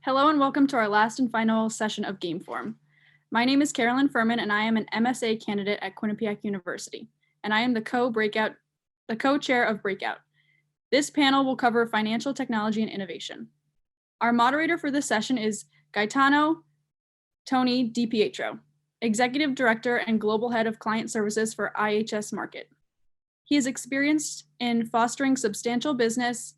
Hello and welcome to our last and final session of Gameform. My name is Carolyn Furman and I am an MSA candidate at Quinnipiac University, and I am the co-chair of Breakout. This panel will cover financial technology and innovation. Our moderator for this session is Gaetano Tony DiPietro, Executive Director and Global Head of Client Services for IHS Markit. He is experienced in fostering substantial business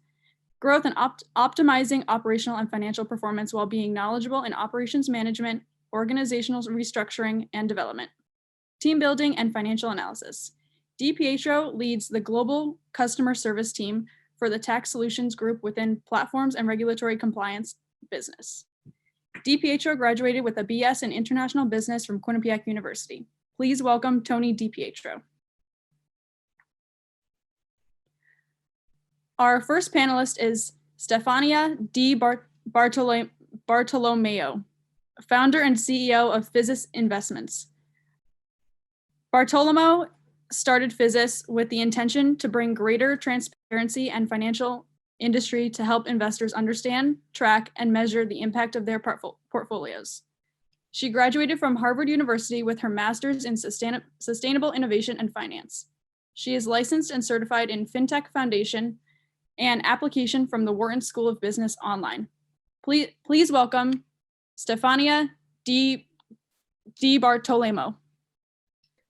growth and optimizing operational and financial performance while being knowledgeable in operations management, organizational restructuring and development, team building, and financial analysis. DiPietro leads the global customer service team for the tax solutions group within platforms and regulatory compliance business. DiPietro graduated with a BS in international business from Quinnipiac University. Please welcome Tony DiPietro. Our first panelist is Stefania Bartolomeo, founder and CEO of Physis Investments. Bartolomeo started Physis with the intention to bring greater transparency and financial industry to help investors understand, track, and measure the impact of their portfolios. She graduated from Harvard University with her master's in sustainable innovation and finance. She is licensed and certified in FinTech Foundation and application from the Wharton School of Business online. Please welcome Stefania Bartolomeo.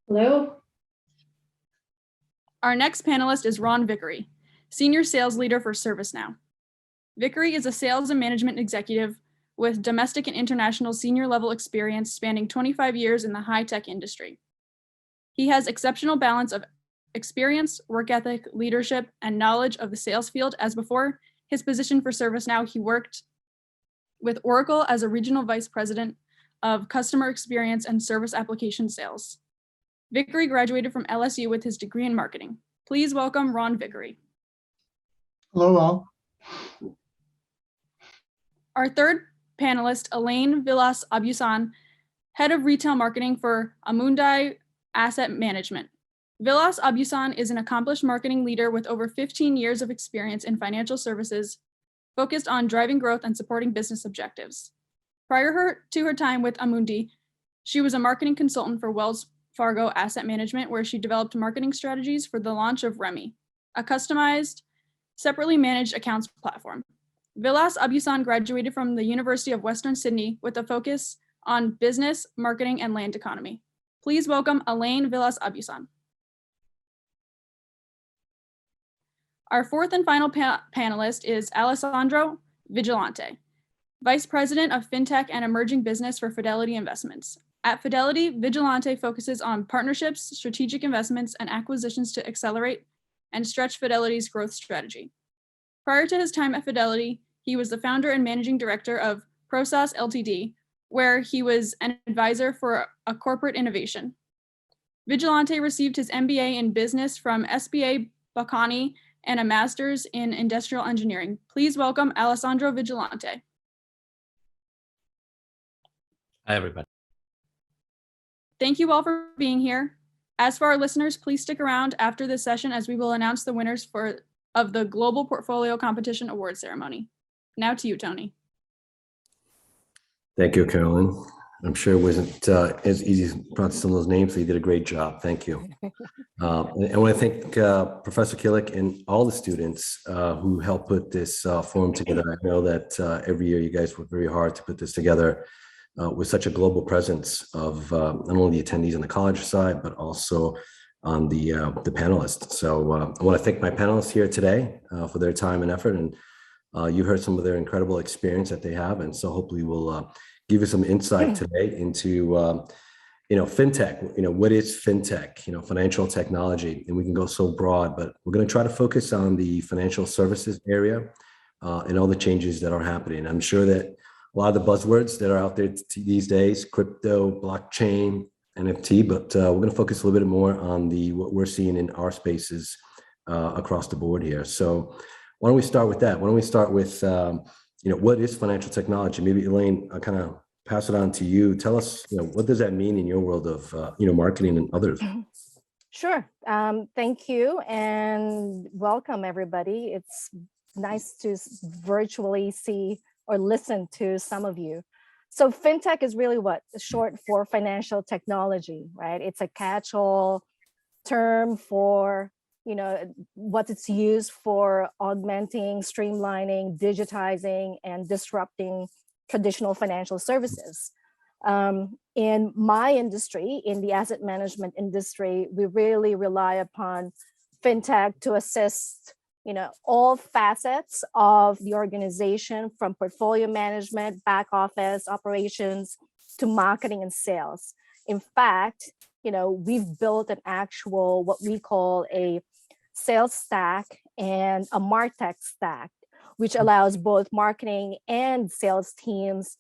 Hello. Our next panelist is Ron Vickery, Senior Sales Leader for ServiceNow. Vickery is a sales and management executive with domestic and international senior level experience spanning 25 years in the high-tech industry. He has exceptional balance of experience, work ethic, leadership, and knowledge of the sales field. As before his position for ServiceNow, he worked with Oracle as a regional vice president of customer experience and service application sales. Vickery graduated from LSU with his degree in marketing. Please welcome Ron Vickery. Hello all. Our third panelist, Elaine Villa-Obusan, head of retail marketing for Amundi Asset Management. Villa-Obusan is an accomplished marketing leader with over 15 years of experience in financial services, focused on driving growth and supporting business objectives. Prior to her time with Amundi, she was a marketing consultant for Wells Fargo Asset Management, where she developed marketing strategies for the launch of Remy, a customized, separately managed accounts platform. Villa-Obusan graduated from the University of Western Sydney with a focus on business, marketing, and land economy. Please welcome Elaine Villa-Obusan. Our fourth and final panelist is Allesandro Vigilante, Vice President of FinTech and Emerging Business for Fidelity Investments. At Fidelity, Vigilante focuses on partnerships, strategic investments, and acquisitions to accelerate and stretch Fidelity's growth strategy. Prior to his time at Fidelity, he was the founder and managing director of ProSauce Ltd., where he was an advisor for a corporate innovation. Vigilante received his MBA in business from SBA Bocconi and a master's in industrial engineering. Please welcome Allesandro Vigilante. Hi, everybody. Thank you all for being here. As for our listeners, please stick around after this session as we will announce the winners of the Global Portfolio Competition Award ceremony. Now to you, Tony. Thank you, Carolyn. I'm sure it wasn't as easy as pronouncing some of those names, so you did a great job. Thank you. And I want to thank Professor Killick and all the students who helped put this forum together. I know that every year you guys work very hard to put this together with such a global presence of not only the attendees on the college side, but also on the panelists. So I want to thank my panelists here today for their time and effort. And you heard some of their incredible experience that they have. And so hopefully we'll give you some insight today into, FinTech. What is FinTech? Financial technology, and we can go so broad, but we're going to try to focus on the financial services area and all the changes that are happening. I'm sure that a lot of the buzzwords that are out there these days, crypto, blockchain, NFT, but we're going to focus a little bit more on what we're seeing in our spaces across the board here. So why don't we start with that? Why don't we start with what is financial technology? Maybe Elaine, I'll kind of pass it on to you. Tell us, what does that mean in your world of, marketing and others? Sure. Thank you and welcome everybody. It's nice to virtually see or listen to some of you. So FinTech is really what? Short for financial technology, right? It's a catch-all term for, what it's used for augmenting, streamlining, digitizing, and disrupting traditional financial services. In my industry, in the asset management industry, we really rely upon FinTech to assist all facets of the organization, from portfolio management, back office operations, to marketing and sales. In fact, we've built an actual, what we call a sales stack and a MarTech stack, which allows both marketing and sales teams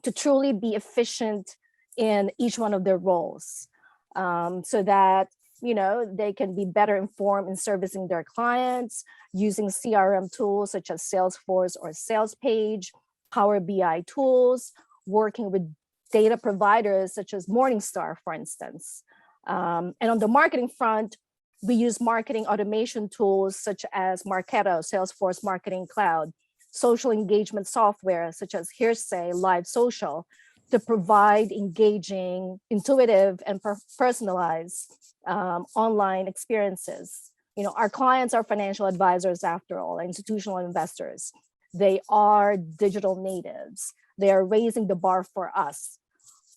to truly be efficient in each one of their roles, so that they can be better informed in servicing their clients using CRM tools such as Salesforce or SalesPage, Power BI tools, working with data providers such as Morningstar, for instance. And on the marketing front, we use marketing automation tools such as Marketo, Salesforce Marketing Cloud, social engagement software such as Hearsay, Live Social, to provide engaging, intuitive, and personalized online experiences. Our clients are financial advisors, after all, institutional investors. They are digital natives. They are raising the bar for us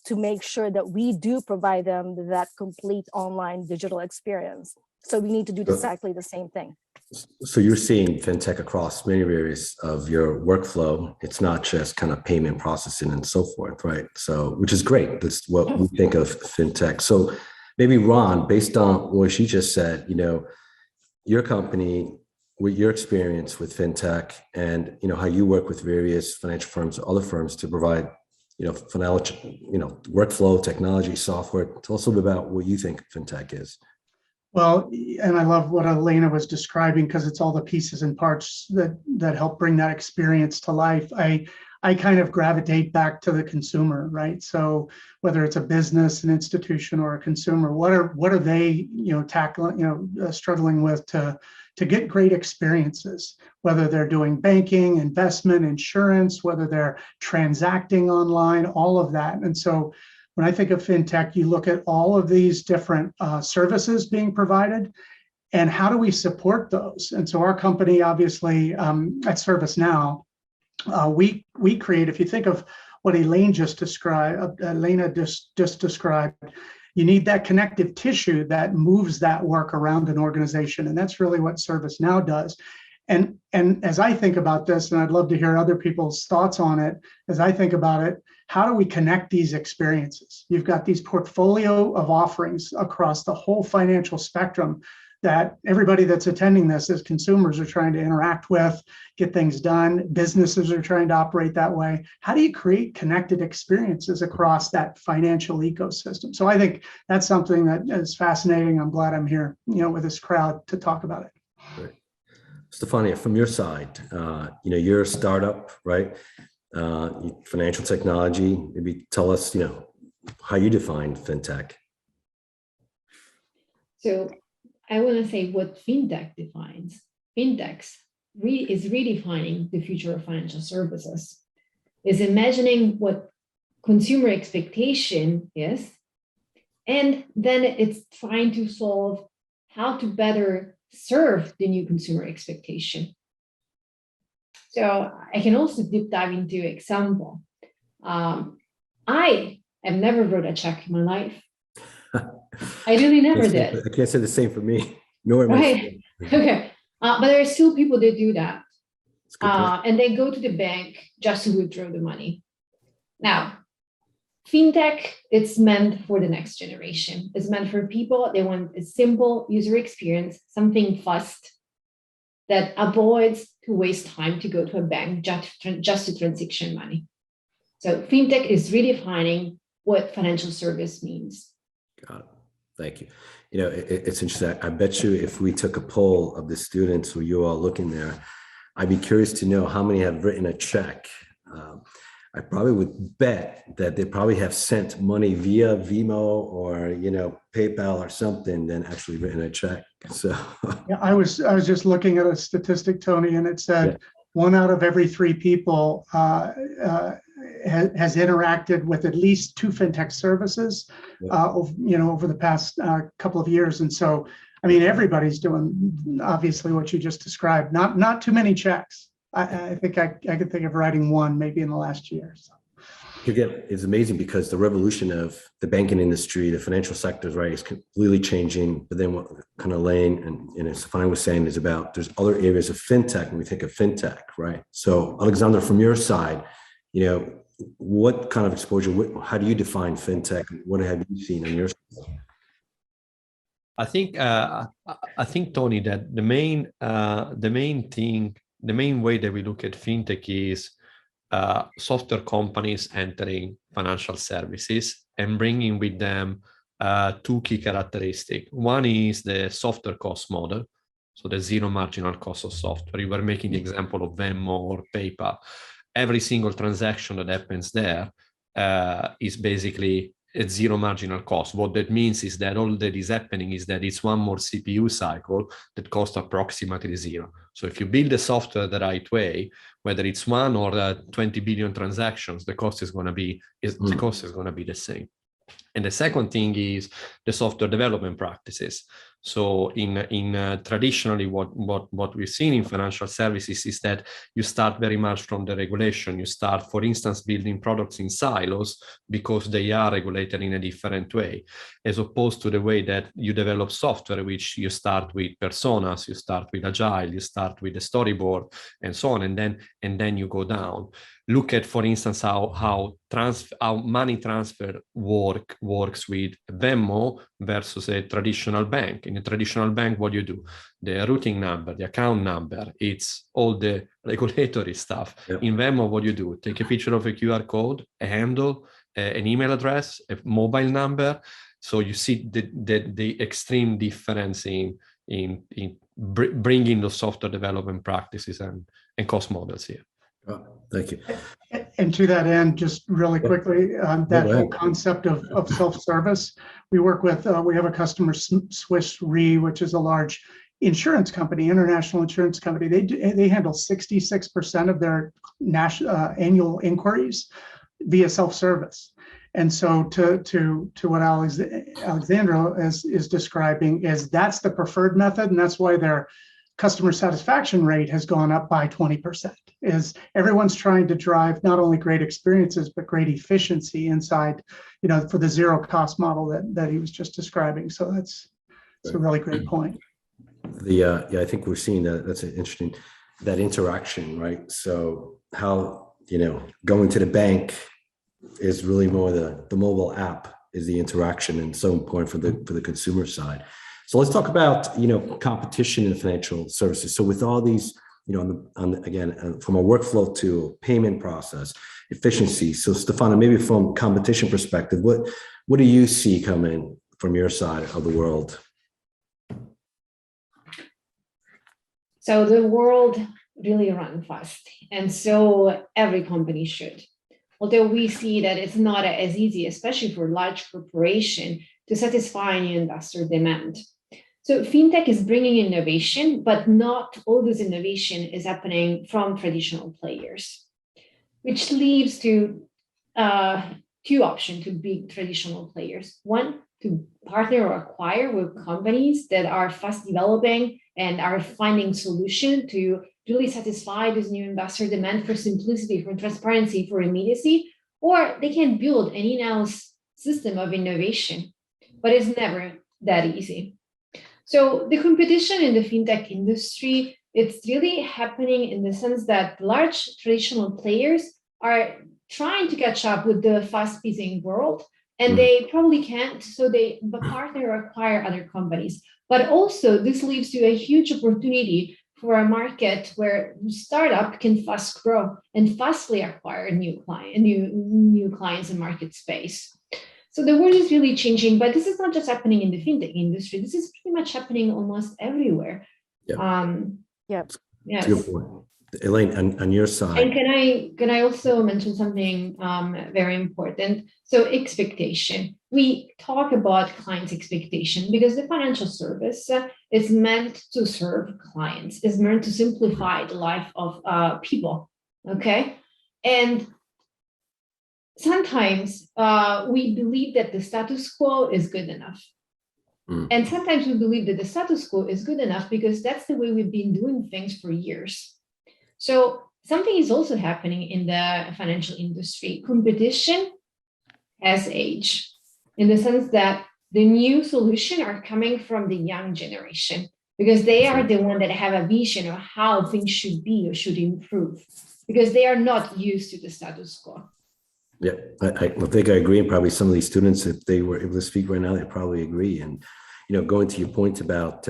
to make sure that we do provide them that complete online digital experience. So we need to do exactly the same thing. So you're seeing FinTech across many areas of your workflow. It's not just kind of payment processing and so forth, right? So, which is great. That's what we think of FinTech. So maybe Ron, based on what she just said, your company, with your experience with FinTech and, how you work with various financial firms, other firms to provide, financial, workflow, technology, software. Tell us a little bit about what you think FinTech is. Well, and I love what Elena was describing, because it's all the pieces and parts that help bring that experience to life. I kind of gravitate back to the consumer, right? So whether it's a business, an institution, or a consumer, what are they, tackling, struggling with to get great experiences, whether they're doing banking, investment, insurance, whether they're transacting online, all of that. And so when I think of FinTech, you look at all of these different services being provided, and how do we support those? And so our company, obviously, at ServiceNow, we create, if you think of what Elaine just described, you need that connective tissue that moves that work around an organization. And that's really what ServiceNow does. And as I think about this, and I'd love to hear other people's thoughts on it, as I think about it, how do we connect these experiences? You've got these portfolio of offerings across the whole financial spectrum that everybody that's attending this as consumers are trying to interact with, get things done. Businesses are trying to operate that way. How do you create connected experiences across that financial ecosystem? So I think that's something that is fascinating. I'm glad I'm here, with this crowd to talk about it. Great. Stefania, from your side, you're a startup, right? Financial technology. Maybe tell us, how you define FinTech. So I want to say what FinTech defines. FinTech is redefining the future of financial services. Is imagining what consumer expectation is, and then it's trying to solve how to better serve the new consumer expectation. So I can also deep dive into example. I have never wrote a check in my life. I really never did. I can't say the same for me. Nor am right. Okay. But there are still people that do that. And they go to the bank just to withdraw the money. Now, FinTech, it's meant for the next generation. It's meant for people, they want a simple user experience, something fast, that avoids to waste time to go to a bank just to transaction money. So FinTech is redefining what financial service means. Got it. Thank you. It's interesting. I bet you if we took a poll of the students who you all looking there, I'd be curious to know how many have written a check. I probably would bet that they probably have sent money via Vimo or PayPal or something than actually written a check. So yeah, I was just looking at a statistic, Tony, and it said 1 out of every 3 people has interacted with at least 2 fintech services, over the past couple of years. And so, I mean, everybody's doing obviously what you just described. Not too many checks. I think I could think of writing 1 maybe in the last year. So. Again, it's amazing because the revolution of the banking industry, the financial sectors, right, is completely changing. But then what kind of Elaine and Stefania was saying is about there's other areas of fintech when we think of fintech, right? So Allesandro, from your side, what kind of exposure, how do you define fintech? What have you seen on your side? I think, Tony, that the main way that we look at fintech is software companies entering financial services and bringing with them 2 key characteristics. One is the software cost model, so the zero marginal cost of software. You were making the example of Venmo or PayPal. Every single transaction that happens there is basically at zero marginal cost. What that means is that all that is happening is that it's one more CPU cycle that costs approximately 0. So if you build the software the right way, whether it's 1 or 20 billion transactions, the cost is going to be the same. And the second thing is the software development practices. So in traditionally what we've seen in financial services is that you start very much from the regulation. You start, for instance, building products in silos because they are regulated in a different way, as opposed to the way that you develop software, which you start with personas, you start with agile, you start with the storyboard, and so on, and then you go down. Look at, for instance, how money transfer works with Venmo versus a traditional bank. In a traditional bank, what do you do? The routing number, the account number, it's all the regulatory stuff. Yep. In Venmo, what do you do? Take a picture of a QR code, a handle, an email address, a mobile number. So you see the extreme difference in bringing those software development practices and cost models here. Oh, thank you. And to that end, just really quickly, that whole concept of self-service, we work with, we have a customer, Swiss Re, which is a large insurance company, international insurance company. They handle 66% of their annual inquiries via self-service. And so to what Allesandro is describing is that's the preferred method, and that's why their customer satisfaction rate has gone up by 20%. Is everyone's trying to drive not only great experiences, but great efficiency inside, for the zero cost model that he was just describing. So that's a really great point. I think we're seeing that. That's an interesting, that interaction, right? So how, going to the bank is really more the mobile app is the interaction, and so important for the consumer side. So let's talk about, competition in financial services. So with all these, again, from a workflow to a payment process, efficiency. So Stefania, maybe from competition perspective, what do you see coming from your side of the world? So the world really runs fast, and so every company should. Although we see that it's not as easy, especially for large corporation, to satisfy new investor demand. So fintech is bringing innovation, but not all this innovation is happening from traditional players, which leaves to 2 options to big traditional players. One, to partner or acquire with companies that are fast developing and are finding solution to really satisfy this new investor demand for simplicity, for transparency, for immediacy, or they can build an in-house system of innovation, but it's never that easy. So the competition in the fintech industry, it's really happening in the sense that large traditional players are trying to catch up with the fast-pacing world, and they probably can't, so they partner or acquire other companies. But also this leads to a huge opportunity for a market where startup can fast grow and fastly acquire new clients in market space. So the world is really changing, but this is not just happening in the fintech industry. This is pretty much happening almost everywhere. Yeah. Yes. Good point. Elaine, on your And side, can I also mention something very important? So expectation. We talk about clients' expectation because the financial service is meant to serve clients, is meant to simplify the life of people. Okay, and sometimes we believe that the status quo is good enough. And sometimes we believe that the status quo is good enough because that's the way we've been doing things for years. So something is also happening in the financial industry. Competition has age, in the sense that the new solutions are coming from the young generation because they are the one that have a vision of how things should be or should improve because they are not used to the status quo. yeah, I think I agree. And probably some of these students, if they were able to speak right now, they probably agree. And, going to your point about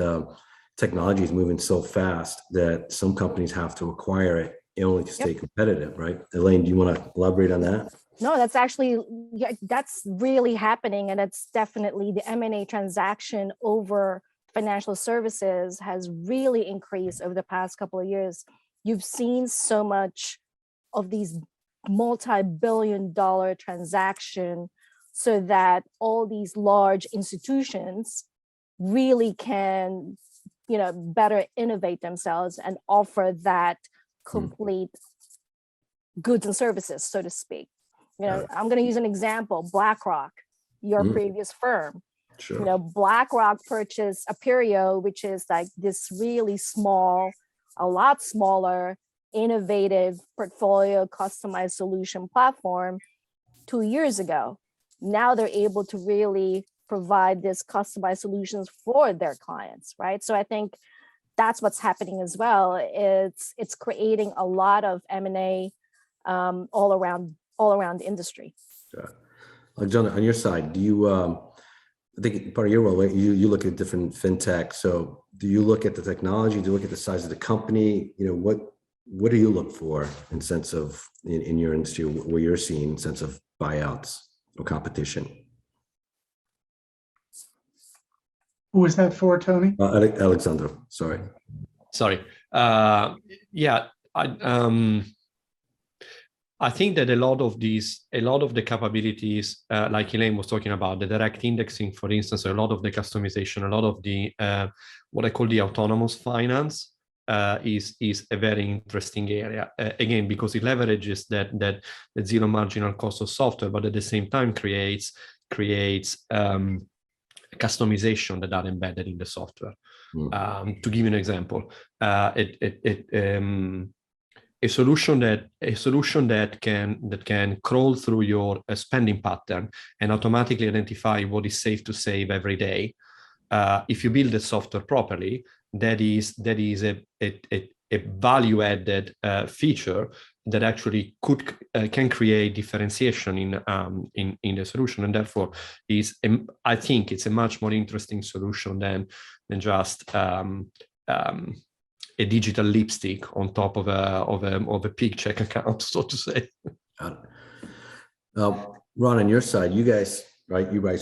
technology is moving so fast that some companies have to acquire it in order to stay competitive, right? Elaine, do you want to elaborate on that? No, that's actually, that's really happening. And it's definitely the M&A transaction over financial services has really increased over the past couple of years. You've seen so much of these multi-billion-dollar transaction so that all these large institutions really can, better innovate themselves and offer that complete goods and services, so to speak. I'm going to use an example, BlackRock, your previous firm. Sure. BlackRock purchased Aperio, which is like this really small, a lot smaller, innovative portfolio customized solution platform 2 years ago. Now they're able to really provide this customized solutions for their clients, right? So I think that's what's happening as well. It's creating a lot of M&A all around the industry. Yeah. Alexandra, on your side, do you, I think part of your role, you look at different fintech. So do you look at the technology? Do you look at the size of the company? What do you look for in sense of in your industry, where you're seeing sense of buyouts or competition? Who was that for, Tony? Alexandro, sorry. Yeah, I think that a lot of the capabilities, like Elaine was talking about, the direct indexing, for instance, a lot of the customization, a lot of the what I call the autonomous finance is a very interesting area. Again, because it leverages that zero marginal cost of software, but at the same time creates customization that are embedded in the software. To give you an example, a solution that can crawl through your spending pattern and automatically identify what is safe to save every day. If you build the software properly, that is a value-added feature that actually can create differentiation in the solution, and therefore I think it's a much more interesting solution than just a digital lipstick on top of a pig check account, so to say. Ron, on your side, you guys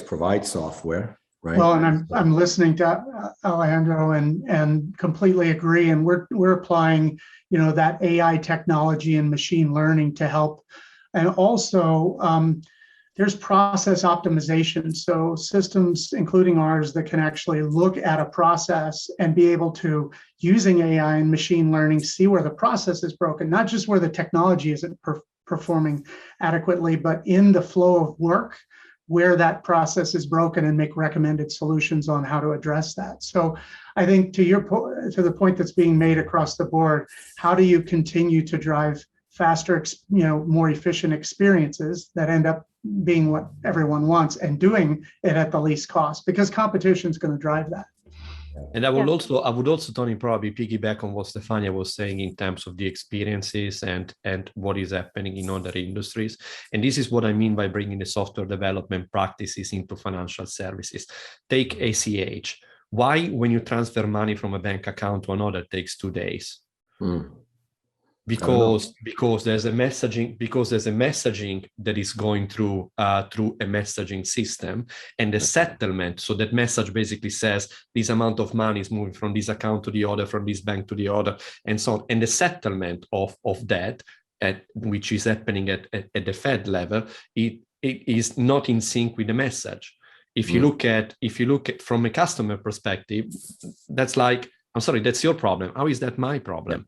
provide software, right? Well, and I'm listening to Alejandro and completely agree. And we're applying, that AI technology and machine learning to help. And also, there's process optimization. So systems, including ours, that can actually look at a process and be able to, using AI and machine learning, see where the process is broken, not just where the technology isn't performing adequately, but in the flow of work, where that process is broken, and make recommended solutions on how to address that. So I think to the point that's being made across the board, how do you continue to drive faster, more efficient experiences that end up being what everyone wants, and doing it at the least cost, because competition is going to drive that. And I would also, Tony, probably piggyback on what Stefania was saying in terms of the experiences and what is happening in other industries. And this is what I mean by bringing the software development practices into financial services. Take ACH. Why, when you transfer money from a bank account to another, takes 2 days? because there's a messaging that is going through a messaging system, and the settlement. So that message basically says this amount of money is moving from this account to the other, from this bank to the other, and so on. And the settlement of that, which is happening at the Fed level, it is not in sync with the message. If you look at from a customer perspective, that's like, I'm sorry, that's your problem. How is that my problem?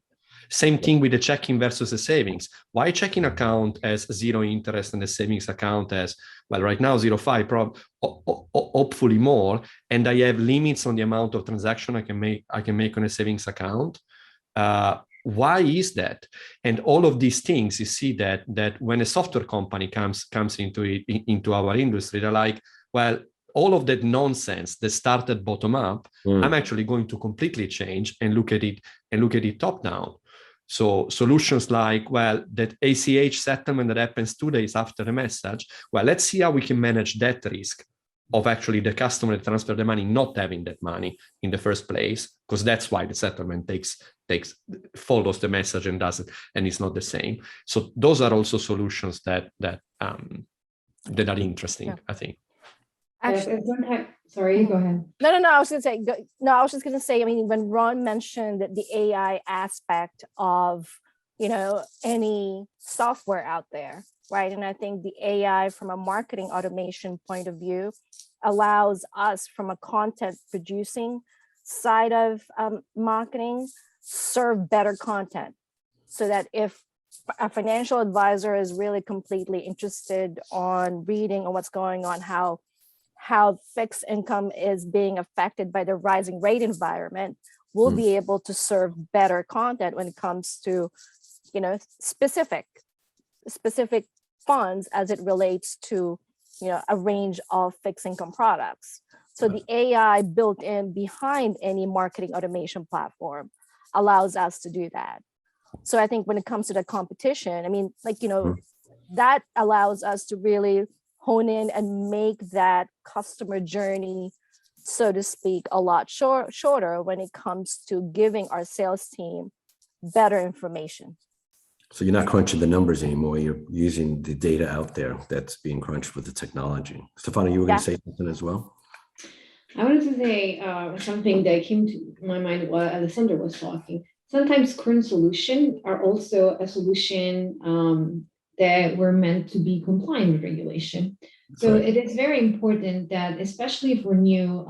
Same thing with the checking versus the savings. Why a checking account has 0 interest and the savings account has, well, right now 0.5, hopefully more, and I have limits on the amount of transaction I can make on a savings account? Why is that? And all of these things, you see that when a software company comes into our industry, they're like, well, all of that nonsense that started bottom up, I'm actually going to completely change and look at it top down. So solutions like, well, that ACH settlement that happens 2 days after the message, well, let's see how we can manage that risk of actually the customer that transferred the money not having that money in the first place, because that's why the settlement follows the message and does it, and it's not the same. So those are also solutions that are interesting, I think. Actually, sorry, go ahead. No. I was just gonna say. I mean, when Ron mentioned that the AI aspect of, any software out there, right? And I think the AI from a marketing automation point of view allows us, from a content producing side of marketing, serve better content, so that if a financial advisor is really completely interested on reading on what's going on, how fixed income is being affected by the rising rate environment, we'll be able to serve better content when it comes to, specific funds as it relates to, a range of fixed income products. So the AI built in behind any marketing automation platform allows us to do that. So I think when it comes to the competition, I mean, that allows us to really hone in and make that customer journey, so to speak, a lot shorter when it comes to giving our sales team better information. So you're not crunching the numbers anymore. You're using the data out there that's being crunched with the technology. Stefania, you were going to say something as well? I wanted to say something that came to my mind while Allesandro was talking. Sometimes current solutions are also a solution that were meant to be compliant with regulation. So it is very important that, especially for new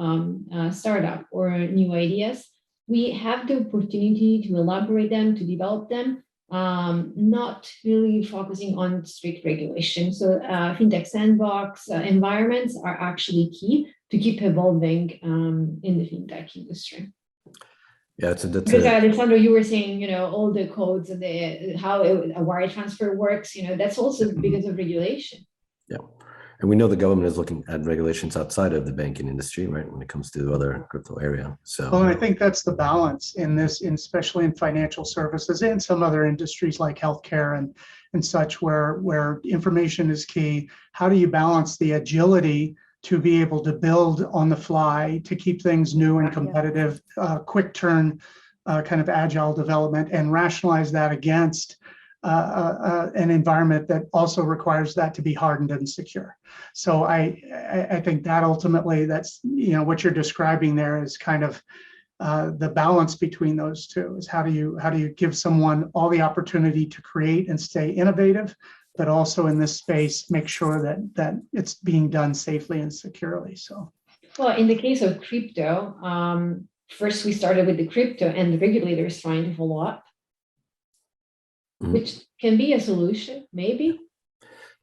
startup or new ideas, we have the opportunity to elaborate them, to develop them, not really focusing on strict regulation. So FinTech sandbox environments are actually key to keep evolving in the FinTech industry. Yeah, because Alessandro, you were saying, all the codes and how a wire transfer works, that's also because of regulation. Yeah. And we know the government is looking at regulations outside of the banking industry, right, when it comes to the other crypto area. So, well, I think that's the balance in this, especially in financial services and some other industries like healthcare and such, where information is key. How do you balance the agility to be able to build on the fly, to keep things new and competitive, quick turn, kind of agile development, and rationalize that against an environment that also requires that to be hardened and secure. So I think that ultimately, that's what you're describing there is kind of the balance between those two. Is how do you give someone all the opportunity to create and stay innovative, but also in this space make sure that it's being done safely and securely. So, well, in the case of crypto, first we started with the crypto, and the regulators trying to follow up, which can be a solution, maybe.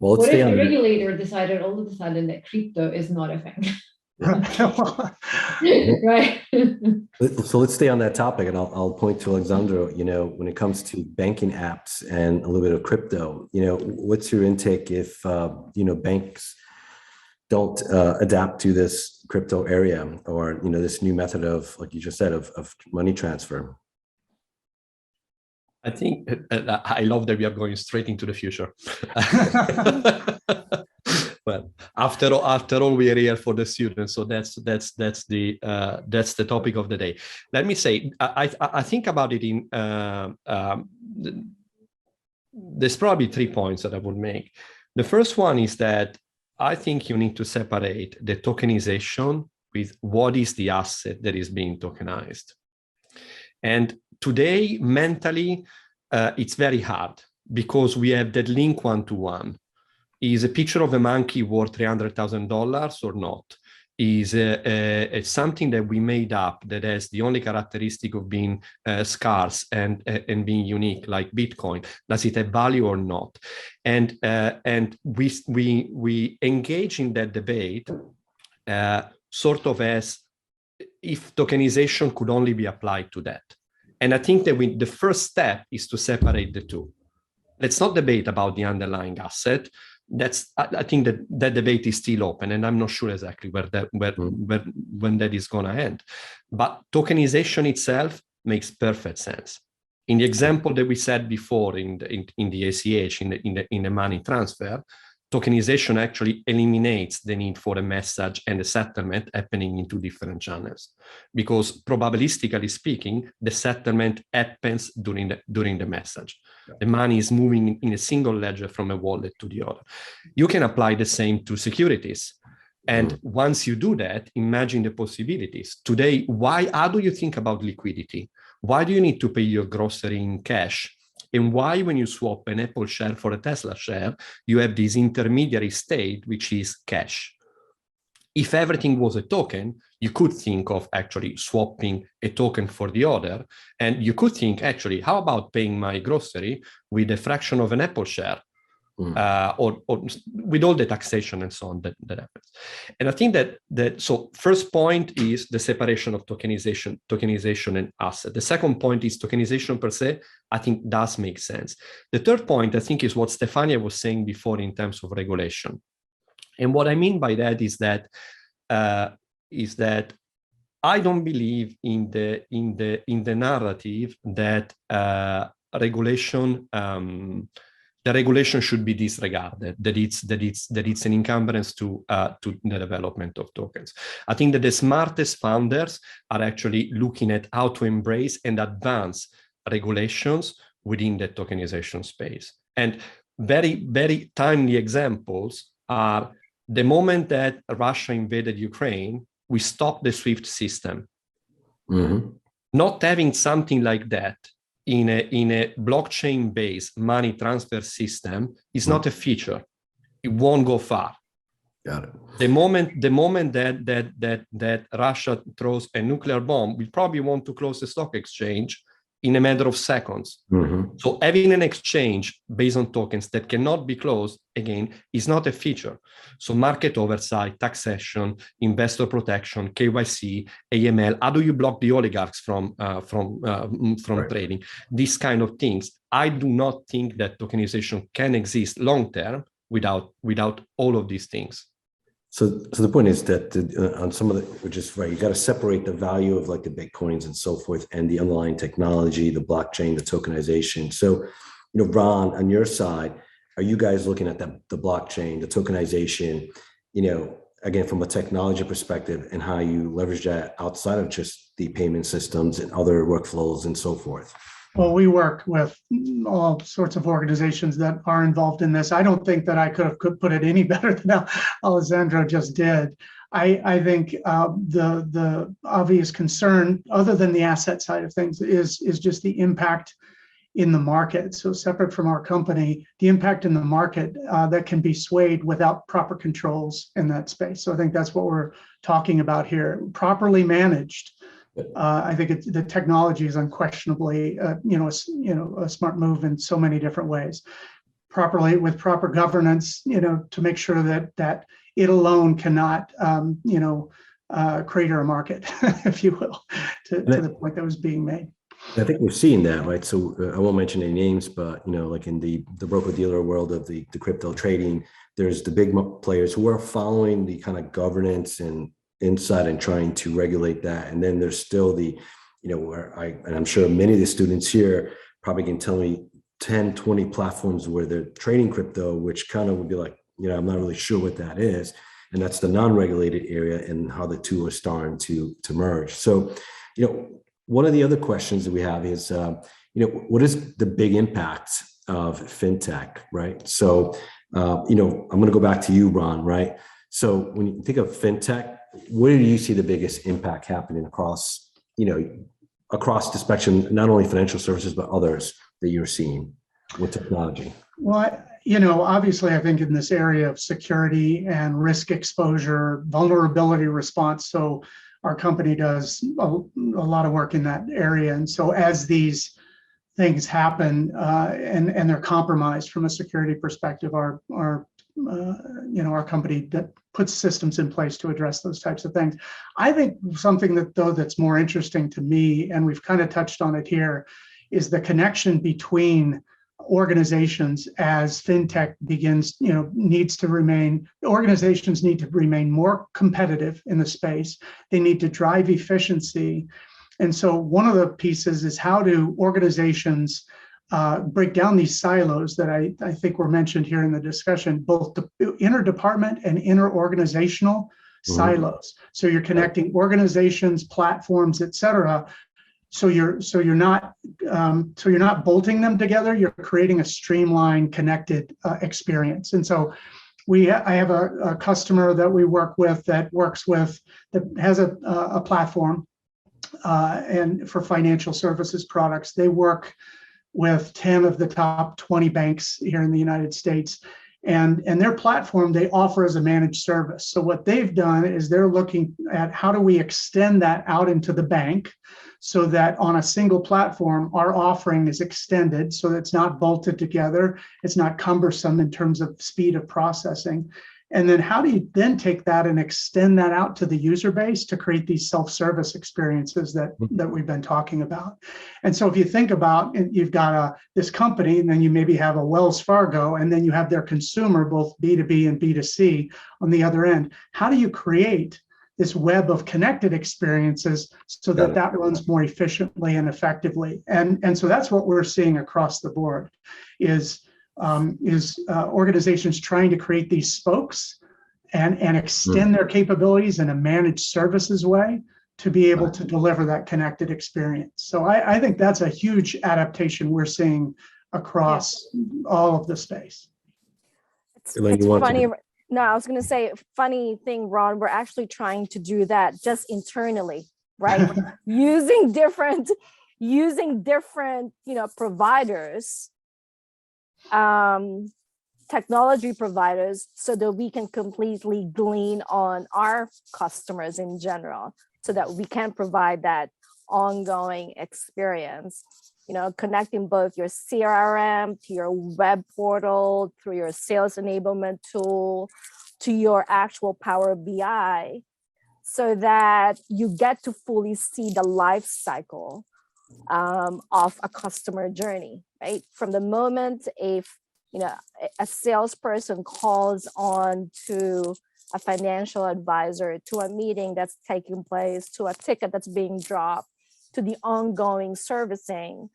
Well, what if the regulator decided all of a sudden that crypto is not a thing? Right. So let's stay on that topic, and I'll point to Allesandro. When it comes to banking apps and a little bit of crypto, what's your intake if banks don't adapt to this crypto area, or this new method of, like you just said, of money transfer? I think I love that we are going straight into the future. Well, after all, we are here for the students, so that's the topic of the day. Let me say, I think about it in there's probably 3 points that I would make. The first one is that I think you need to separate the tokenization with what is the asset that is being tokenized. And today, mentally, it's very hard because we have that link one-to-one. Is a picture of a monkey worth $300,000 or not? Is something that we made up that has the only characteristic of being scarce and being unique, like Bitcoin? Does it have value or not? And we engage in that debate sort of as if tokenization could only be applied to that. And I think that the first step is to separate the two. Let's not debate about the underlying asset. I think that debate is still open, and I'm not sure exactly when that is going to end. But tokenization itself makes perfect sense. In the example that we said before in the ACH, in the money transfer, tokenization actually eliminates the need for a message and a settlement happening in two different channels, because probabilistically speaking, the settlement happens during the message. Yeah. The money is moving in a single ledger from a wallet to the other. You can apply the same to securities. And once you do that, imagine the possibilities. Today, how do you think about liquidity? Why do you need to pay your grocery in cash? And why, when you swap an Apple share for a Tesla share, you have this intermediary state, which is cash? If everything was a token, you could think of actually swapping a token for the other. And you could think, actually, how about paying my grocery with a fraction of an Apple share? Or with all the taxation and so on that happens. And I think so first point is the separation of tokenization and asset. The second point is tokenization per se, I think does make sense. The third point, I think, is what Stefania was saying before in terms of regulation. And what I mean by that is that I don't believe in the narrative that regulation the regulation should be disregarded, that it's an encumbrance to the development of tokens. I think that the smartest founders are actually looking at how to embrace and advance regulations within the tokenization space. And very, very timely examples are the moment that Russia invaded Ukraine, we stopped the SWIFT system. Mm-hmm. Not having something like that in a blockchain-based money transfer system is not a feature. It won't go far. Got it. The moment that Russia throws a nuclear bomb, we probably want to close the stock exchange in a matter of seconds. Mm-hmm. So having an exchange based on tokens that cannot be closed, again, is not a feature. So market oversight, taxation, investor protection, KYC, AML, how do you block the oligarchs from right. trading? These kind of things. I do not think that tokenization can exist long-term without all of these things. So the point is that on some of the, which is right, you got to separate the value of like the Bitcoins and so forth and the underlying technology, the blockchain, the tokenization. So, Ron, on your side, are you guys looking at the blockchain, the tokenization, again, from a technology perspective and how you leverage that outside of just the payment systems and other workflows and so forth? Well, we work with all sorts of organizations that are involved in this. I don't think that I could put it any better than Allesandro just did. I think the obvious concern, other than the asset side of things, is just the impact in the market. So separate from our company, the impact in the market that can be swayed without proper controls in that space. So I think that's what we're talking about here. Properly managed. I think the technology is unquestionably, a smart move in so many different ways. With proper governance, to make sure that it alone cannot, crater a market, if you will, to the point that was being made. I think we're seeing that, right? So I won't mention any names, but like in the broker-dealer world of the crypto trading, there's the big players who are following the kind of governance and inside and trying to regulate that. And then there's still and I'm sure many of the students here probably can tell me 10, 20 platforms where they're trading crypto, which kind of would be like, I'm not really sure what that is. And that's the non-regulated area and how the two are starting to merge. So, one of the other questions that we have is, what is the big impact of FinTech, right? So, I'm going to go back to you, Ron, right? So when you think of FinTech, where do you see the biggest impact happening across the spectrum, not only financial services, but others that you're seeing with technology? Well, obviously, I think in this area of security and risk exposure, vulnerability response. So our company does a lot of work in that area. And so as these things happen and they're compromised from a security perspective, our company that puts systems in place to address those types of things. I think something that's more interesting to me, and we've kind of touched on it here, is the connection between organizations as FinTech organizations need to remain more competitive in the space. They need to drive efficiency. And so one of the pieces is how do organizations break down these silos that I think were mentioned here in the discussion, both the interdepartment and inter-organizational silos. So you're connecting organizations, platforms, et cetera. So you're not bolting them together. You're creating a streamlined, connected experience. And so I have a customer that we work with that has a platform and for financial services products. They work with 10 of the top 20 banks here in the United States. And their platform they offer as a managed service. So what they've done is they're looking at how do we extend that out into the bank so that on a single platform, our offering is extended so that it's not bolted together. It's not cumbersome in terms of speed of processing. And then how do you then take that and extend that out to the user base to create these self-service experiences that we've been talking about? And so if you think about, you've got this company, and then you maybe have a Wells Fargo, and then you have their consumer, both B2B and B2C on the other end. How do you create this web of connected experiences so that runs more efficiently and effectively? And so that's what we're seeing across the board is organizations trying to create these spokes and extend their capabilities in a managed services way to be able to deliver that connected experience. So I think that's a huge adaptation we're seeing across all of the space. It's funny. No, I was going to say, funny thing, Ron, we're actually trying to do that just internally, right? using different, providers, technology providers, so that we can completely glean on our customers in general, so that we can provide that ongoing experience, connecting both your CRM to your web portal, through your sales enablement tool, to your actual Power BI, so that you get to fully see the life cycle of a customer journey, right? From the moment a salesperson calls on to a financial advisor, to a meeting that's taking place, to a ticket that's being dropped, to the ongoing servicing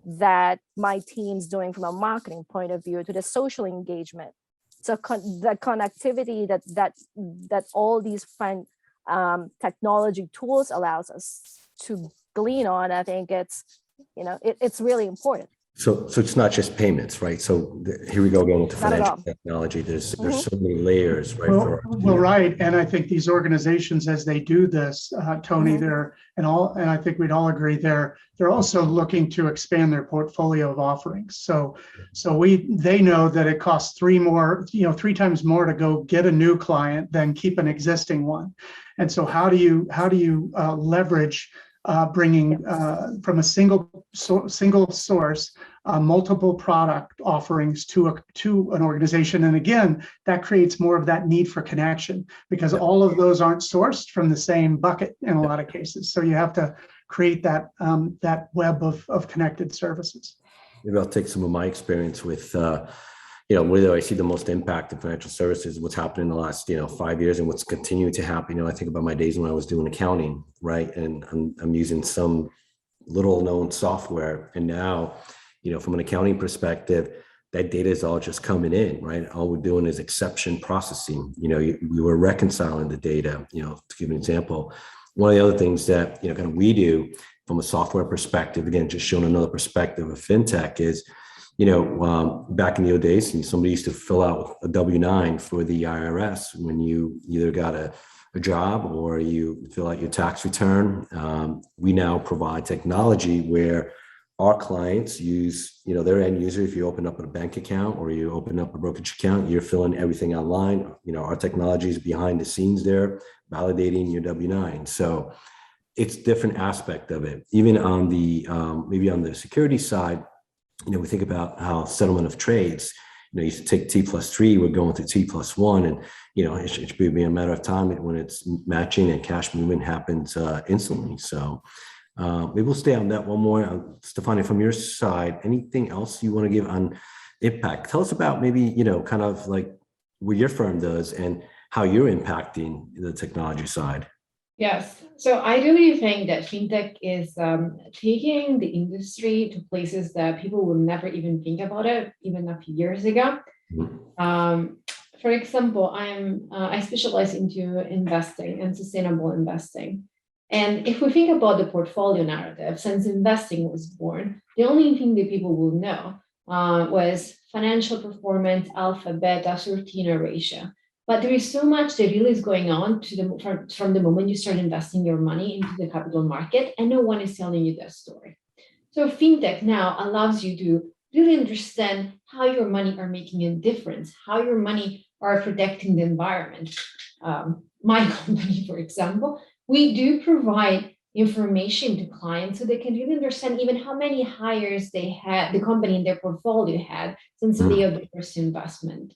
that my team's doing from a marketing point of view, to the social engagement. So the connectivity that all these technology tools allows us to glean on, I think it's really important. So it's not just payments, right? So here we go again with the financial technology. There's so many layers, right? Well, right. And I think these organizations, as they do this, Tony, and I think we'd all agree they're also looking to expand their portfolio of offerings. So they know that it costs three times more to go get a new client than keep an existing one. And so how do you leverage bringing from a single source multiple product offerings to an organization? And again, that creates more of that need for connection, because all of those aren't sourced from the same bucket in a lot of cases. So you have to create that web of connected services. Maybe I'll take some of my experience with where I see the most impact in financial services, what's happened in the last 5 years and what's continuing to happen. I think about my days when I was doing accounting, right? And I'm using some little known software. And now, from an accounting perspective, that data is all just coming in, right? All we're doing is exception processing. We were reconciling the data, to give an example. One of the other things that, we do from a software perspective, again, just showing another perspective of FinTech is, back in the old days, somebody used to fill out a W-9 for the IRS when you either got a job or you fill out your tax return. We now provide technology where our clients use, their end user. If you open up a bank account or you open up a brokerage account, you're filling everything online. Our technology is behind the scenes there, validating your W-9. So it's different aspect of it. Even on the, maybe on the security side, we think about how settlement of trades, you used to take T+3, we're going to T+1, and, it should be a matter of time when it's matching and cash movement happens instantly. So maybe we'll stay on that one more. Stefania, from your side, anything else you want to give on impact? Tell us about maybe, kind of like what your firm does and how you're impacting the technology side. Yes. So I really think that FinTech is taking the industry to places that people will never even think about it, even a few years ago. Mm-hmm. For example, I specialize into investing and sustainable investing. And if we think about the portfolio narrative, since investing was born, the only thing that people will know was financial performance, alpha, beta, Sortino ratio. But there is so much that really is going on from the moment you start investing your money into the capital market, and no one is telling you that story. So FinTech now allows you to really understand how your money are making a difference, how your money are protecting the environment. My company, for example, we do provide information to clients so they can really understand even how many hires they had, the company in their portfolio had since the day of the first investment.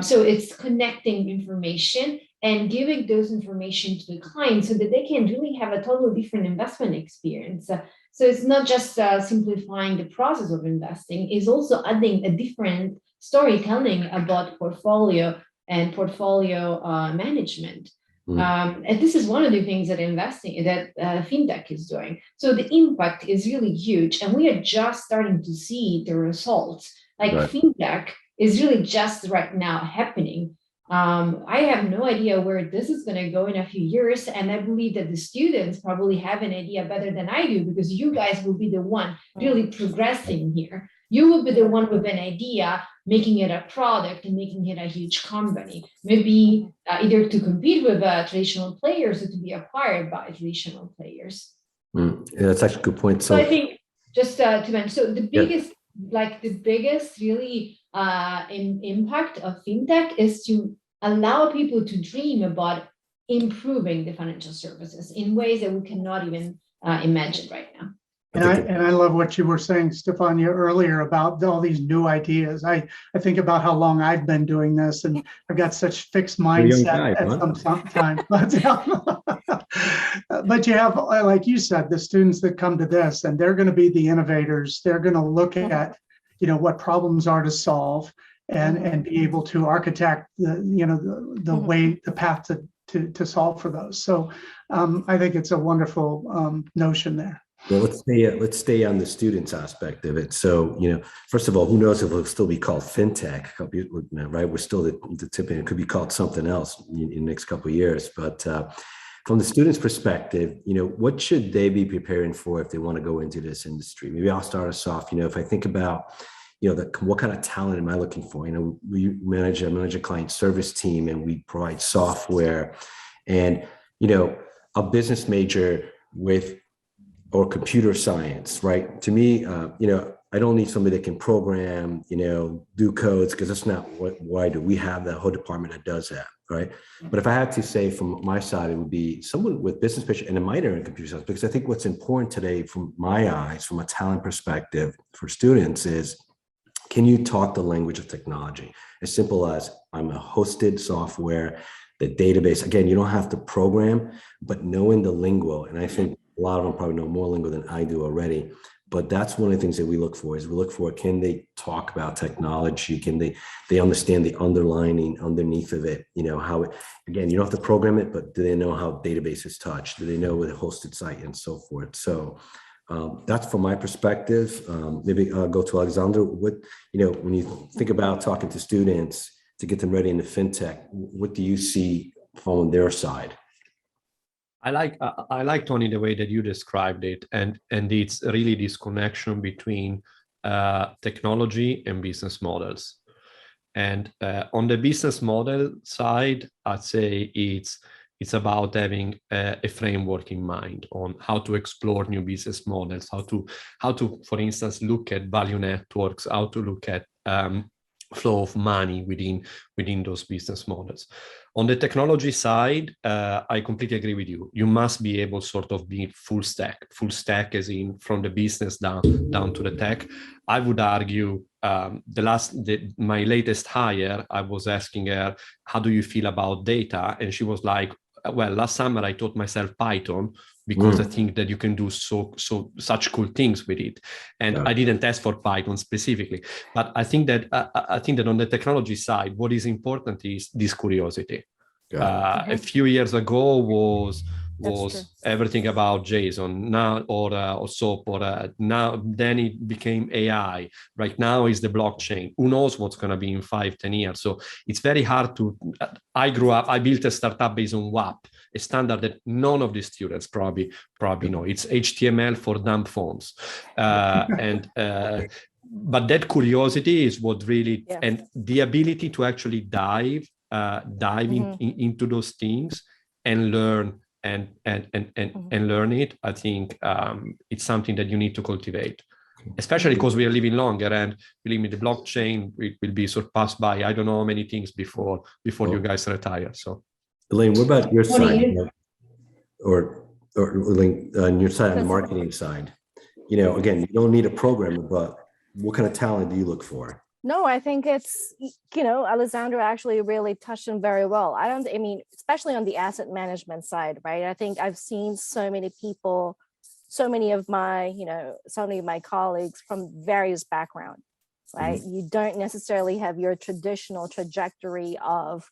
So it's connecting information and giving those information to the client so that they can really have a totally different investment experience. So it's not just simplifying the process of investing, it's also adding a different storytelling about portfolio and portfolio management. And this is one of the things that FinTech is doing. So the impact is really huge, and we are just starting to see the results. Like FinTech is really just right now happening. I have no idea where this is going to go in a few years, and I believe that the students probably have an idea better than I do, because you guys will be the one really progressing here. You will be the one with an idea, making it a product and making it a huge company, maybe either to compete with traditional players or to be acquired by traditional players. Yeah, that's actually a good point. So I think just to mention, so the biggest really impact of FinTech is to allow people to dream about improving the financial services in ways that we cannot even imagine right now. And I love what you were saying, Stefania, earlier about all these new ideas. I think about how long I've been doing this, and I've got such fixed mindset at some time. But you have, like you said, the students that come to this, and they're going to be the innovators. They're going to look at, what problems are to solve, and be able to architect the path to solve for those. So I think it's a wonderful notion there. Well, let's stay on the students aspect of it. So, first of all, who knows if it'll still be called FinTech, right? We're still the tip, and it could be called something else in the next couple of years. But from the students' perspective, what should they be preparing for if they want to go into this industry? Maybe I'll start us off. If I think about, what kind of talent am I looking for? I manage a client service team, and we provide software, and, a business major or computer science, right? To me, I don't need somebody that can program, do codes, because that's not what I do. We have that whole department that does that, right? But if I had to say from my side, it would be someone with business picture and a minor in computer science, because I think what's important today, from my eyes, from a talent perspective for students, is can you talk the language of technology? As simple as, I'm a hosted software, the database. Again, you don't have to program, but knowing the lingo, and I think a lot of them probably know more lingo than I do already, but that's one of the things that we look for, can they talk about technology? Can they understand the underlining underneath of it? How it, again, you don't have to program it, but do they know how databases touch? Do they know with a hosted site and so forth? So that's from my perspective. Maybe I'll go to Allesandro. When you think about talking to students to get them ready into FinTech, what do you see from their side? I like, Tony, the way that you described it, and it's really this connection between technology and business models. And on the business model side, I'd say it's about having a framework in mind on how to explore new business models, how to, for instance, look at value networks, how to look at flow of money within those business models. On the technology side, I completely agree with you. You must be able sort of be full stack as in from the business down to the tech. I would argue my latest hire, I was asking her, how do you feel about data? And she was like, well, last summer I taught myself Python because I think that you can do such cool things with it. And I didn't ask for Python specifically, but I think that on the technology side, what is important is this curiosity. A few years ago was everything about JSON now or SOAP now, then it became AI. Right now is the blockchain. Who knows what's going to be in 5-10 years? So it's very hard to, I built a startup based on WAP, a standard that none of the students probably know. It's HTML for dumb fonts. But that curiosity is what really, and the ability to actually dive into those things and learn and learn it. I think it's something that you need to cultivate, especially because we are living longer, and believe me, the blockchain will be surpassed by I don't know how many things before you guys retire. So, Elaine, what about your side, or Elaine, on your side, on the marketing side? Again, you don't need a programmer, but what kind of talent do you look for? No, I think it's, Allesandro actually really touched on very well. Especially on the asset management side, right? I think I've seen so many people, so many of my colleagues from various backgrounds, right? You don't necessarily have your traditional trajectory of,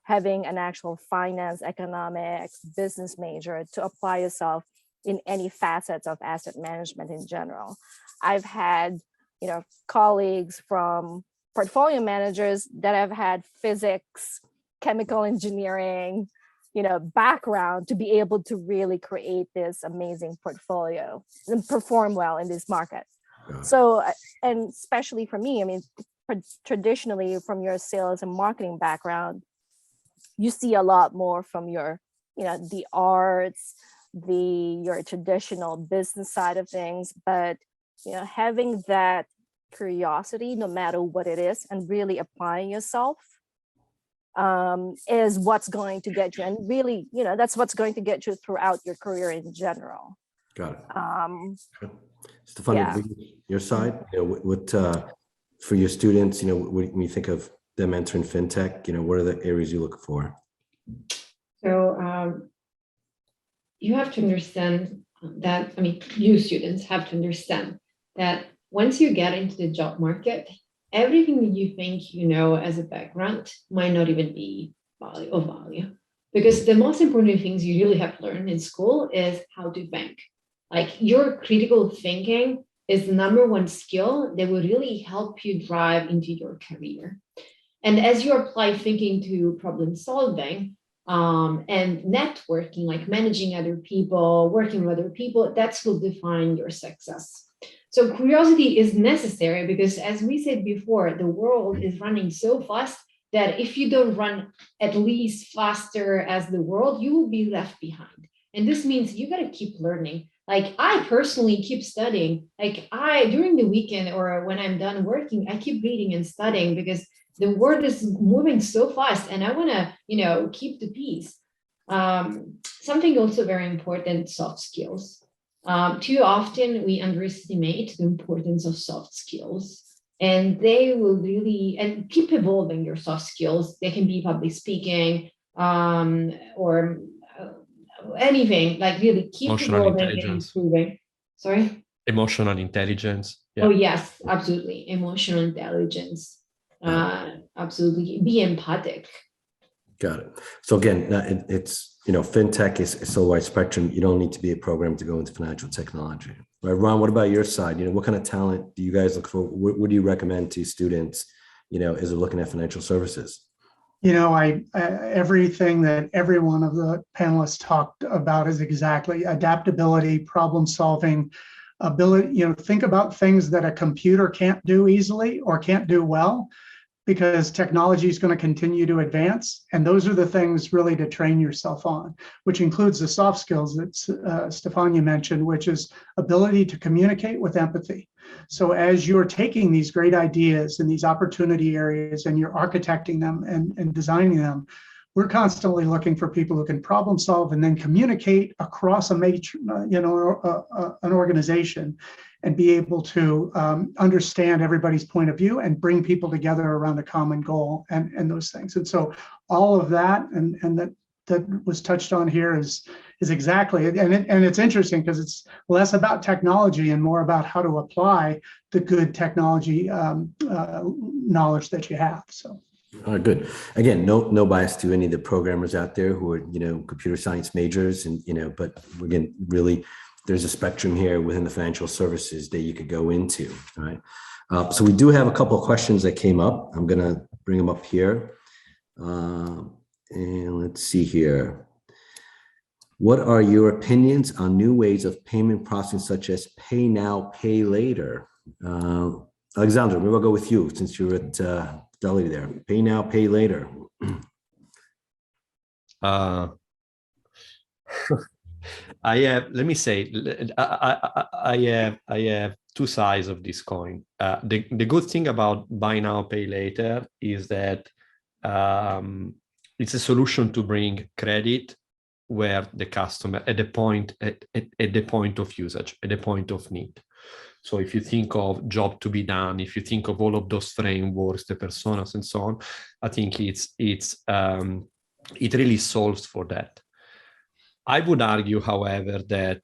having an actual finance, economics, business major to apply yourself in any facets of asset management in general. I've had colleagues from portfolio managers that have had physics, chemical engineering, background to be able to really create this amazing portfolio and perform well in this market. So, and especially for me, traditionally from your sales and marketing background, you see a lot more from your, the arts, your traditional business side of things, but having that curiosity, no matter what it is, and really applying yourself is what's going to get you. And really, that's what's going to get you throughout your career in general. Got it. Stefania, your side, what for your students, when you think of them entering FinTech, what are the areas you look for? So you have to understand that, you students have to understand that once you get into the job market, everything that you think you know as a background might not even be of value. Because the most important things you really have learned in school is how to think. Like your critical thinking is the number one skill that will really help you drive into your career. And as you apply thinking to problem solving and networking, like managing other people, working with other people, that's will define your success. So curiosity is necessary because, as we said before, the world is running so fast that if you don't run at least faster as the world, you will be left behind. And this means you got to keep learning. Like I personally keep studying. Like during the weekend or when I'm done working, I keep reading and studying because the world is moving so fast and I want to, keep the peace. Something also very important, soft skills. Too often we underestimate the importance of soft skills, and they will really, and keep evolving your soft skills. They can be public speaking or anything, like really keep emotional evolving intelligence. and improving. Sorry? Emotional intelligence. Yeah. Oh yes, absolutely. Emotional intelligence. Absolutely. Be empathic. Got it. So again, it's, FinTech is so wide spectrum. You don't need to be a programmer to go into financial technology. Right, Ron, what about your side? What kind of talent do you guys look for? What do you recommend to students, as they're looking at financial services? Everything that every one of the panelists talked about is exactly adaptability, problem solving, ability, think about things that a computer can't do easily or can't do well, because technology is going to continue to advance. And those are the things really to train yourself on, which includes the soft skills that Stefania mentioned, which is ability to communicate with empathy. So as you're taking these great ideas and these opportunity areas and you're architecting them and designing them, we're constantly looking for people who can problem solve and then communicate across a major, an organization, and be able to understand everybody's point of view and bring people together around a common goal and those things. And so all of that and that was touched on here is exactly it. And it's interesting because it's less about technology and more about how to apply the good technology knowledge that you have. So. Good. Again, no bias to any of the programmers out there who are, computer science majors, and, but again, really, there's a spectrum here within the financial services that you could go into. All right. So we do have a couple of questions that came up. I'm going to bring them up here. And let's see here. What are your opinions on new ways of payment processing, such as pay now, pay later? Allesandro, maybe I'll go with you since you're at Fidelity there. Pay now, pay later. I have, let me say, I have two sides of this coin. The good thing about buy now, pay later is that it's a solution to bring credit where the customer at the point of usage, at the point of need. So if you think of job to be done, if you think of all of those frameworks, the personas and so on, I think it really solves for that. I would argue, however, that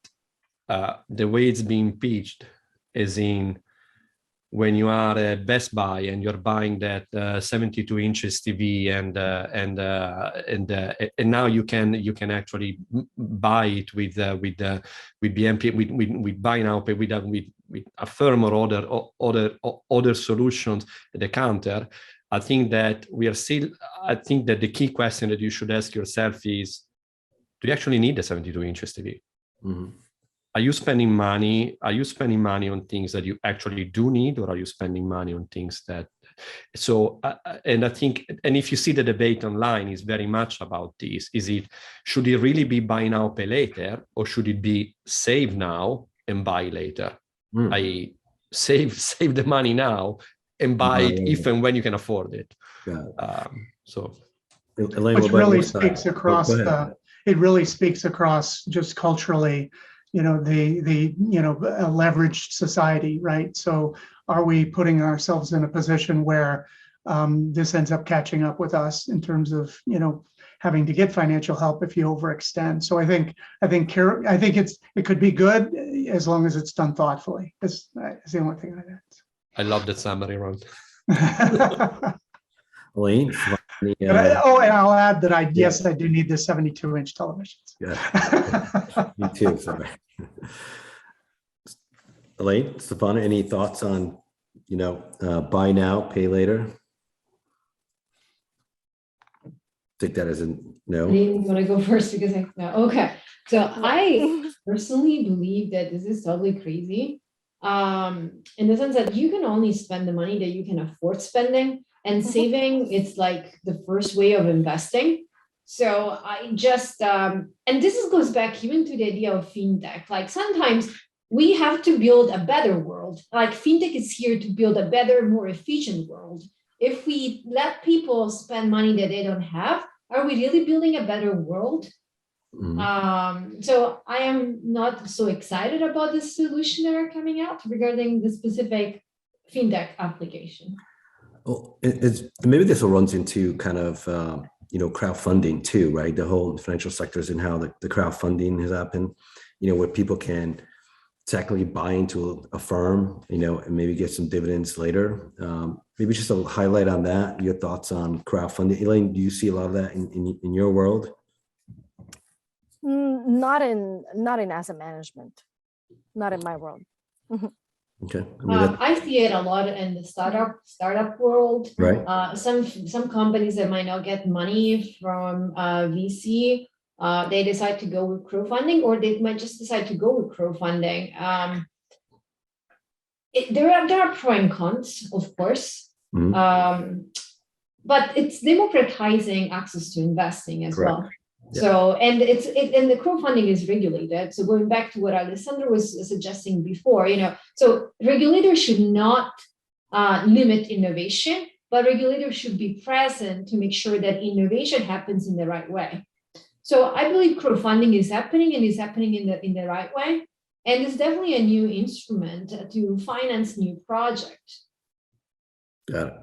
the way it's being pitched is in when you are at Best Buy and you're buying that 72 inches TV and now you can actually buy it with BNP with buy now pay with Affirm or other solutions at the counter. I think that the key question that you should ask yourself is, do you actually need the 72 inches TV? Mm-hmm. Are you spending money on things that you actually do need, or are you spending money on things that? So, and I think, and if you see the debate online, is very much about this. Should it really be buy now, pay later, or should it be save now and buy later? I save the money now and buy it if and when you can afford it. So, Elaine, which really speaks across it really speaks across just culturally, a leveraged society, right? So are we putting ourselves in a position where this ends up catching up with us in terms of, having to get financial help if you overextend? So I think it could be good as long as it's done thoughtfully. Is the only thing I add. I love that summary, Ron. Elaine? And I'll add that yes, I do need the 72-inch televisions. Yeah, me too. Sorry. Elaine, Stefania, any thoughts on, buy now, pay later? Take that as a no. You want to go first because no. Okay. So I personally believe that this is totally crazy. In the sense that you can only spend the money that you can afford spending. And saving, it's like the first way of investing. So I just, and this goes back even to the idea of FinTech. Like sometimes we have to build a better world. Like FinTech is here to build a better, more efficient world. If we let people spend money that they don't have, are we really building a better world? Mm-hmm. So I am not so excited about the solutions that are coming out regarding the specific FinTech application. Well, maybe this will runs into kind of, crowdfunding too, right? The whole financial sectors and how the crowdfunding has happened, where people can technically buy into a firm, and maybe get some dividends later. Maybe just a highlight on that, your thoughts on crowdfunding. Elaine, do you see a lot of that in your world? Not in asset management, not in my world. Okay. I see it a lot in the startup world. Right. Some companies that might not get money from VC, they decide to go with crowdfunding, or they might just decide to go with crowdfunding. there are pro and cons, of course. Mhm. But it's democratizing access to investing as Correct. well. Yeah. So, and and the crowdfunding is regulated. So going back to what Allesandro was suggesting before, so regulators should not limit innovation, but regulators should be present to make sure that innovation happens in the right way. So I believe crowdfunding is happening and is happening in the right way. And it's definitely a new instrument to finance new projects. Got it.